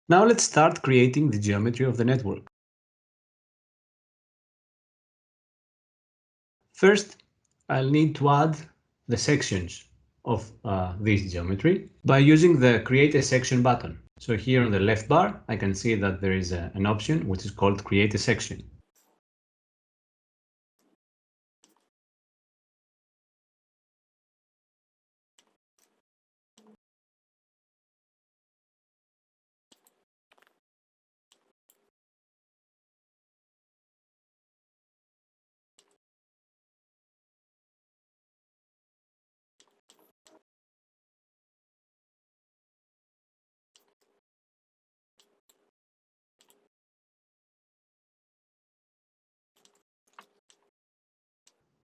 Now let's start creating the geometry of the network. First, I'll need to add the sections of this geometry by using the Create a Section button. So here on the left bar, I can see that there is an option which is called Create a Section.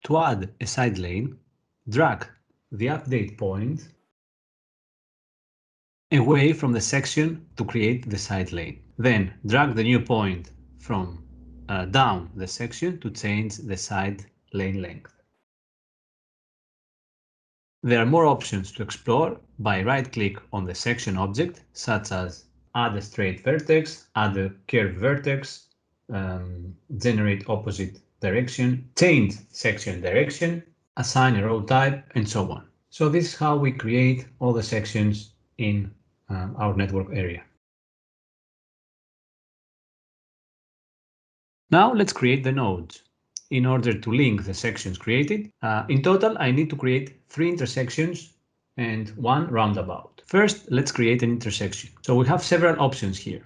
To add a side lane, drag the update point away from the section to create the side lane. Then drag the new point from down the section to change the side lane length. There are more options to explore by right-click on the section object, such as add a straight vertex, add a curved vertex, generate opposite direction, change section direction, assign a row type, and so on. So this is how we create all the sections in our network area. Now let's create the nodes. In order to link the sections created, in total I need to create 3 intersections and 1 roundabout. First, let's create an intersection. So we have several options here.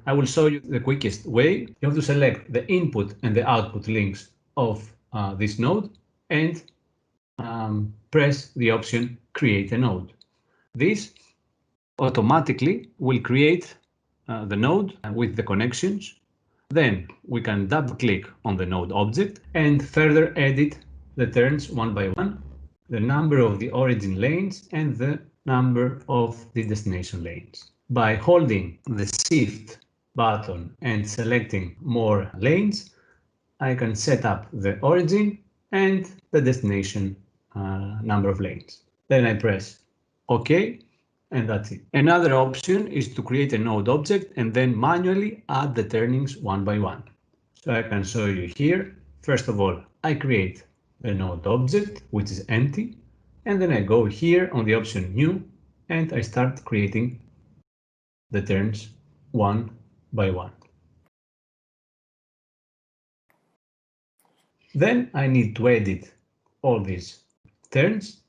I will show you the quickest way. You have to select the input and the output links of this node and press the option Create a Node. This automatically will create the node with the connections. Then we can double click on the node object and further edit the turns one by one, the number of the origin lanes and the number of the destination lanes. By holding the Shift button and selecting more lanes, I can set up the origin and the destination number of lanes. Then I press OK, and that's it. Another option is to create a node object and then manually add the turnings one by one. So I can show you here. First of all, I create a node object, which is empty. And then I go here on the option New, and I start creating the turns one by one. Then I need to edit all these turns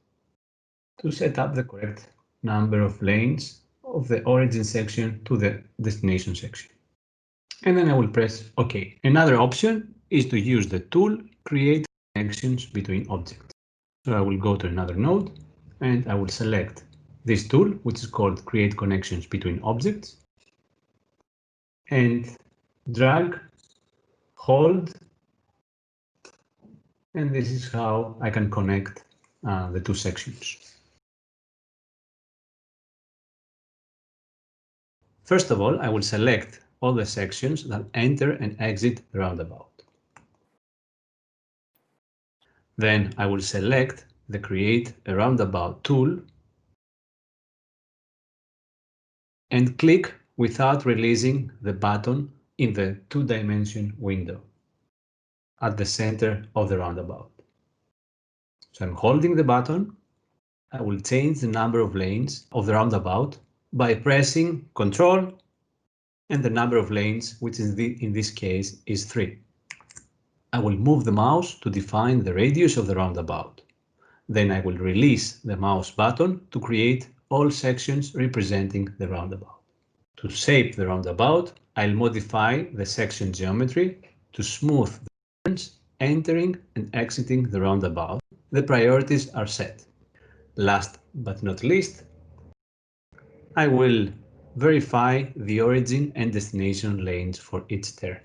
to set up the correct number of lanes of the origin section to the destination section. And then I will press OK. Another option is to use the tool Create Connections Between Objects. So I will go to another node and I will select this tool, which is called Create Connections Between Objects, and drag, hold, and this is how I can connect the two sections. First of all, I will select all the sections that enter and exit the roundabout. Then I will select the Create a Roundabout tool and click without releasing the button in the 2-dimension window at the center of the roundabout. So I'm holding the button. I will change the number of lanes of the roundabout by pressing Ctrl and the number of lanes, which in this case is 3. I will move the mouse to define the radius of the roundabout. Then I will release the mouse button to create all sections representing the roundabout. To shape the roundabout, I'll modify the section geometry to smooth the turns entering and exiting the roundabout. The priorities are set. Last but not least, I will verify the origin and destination lanes for each turn.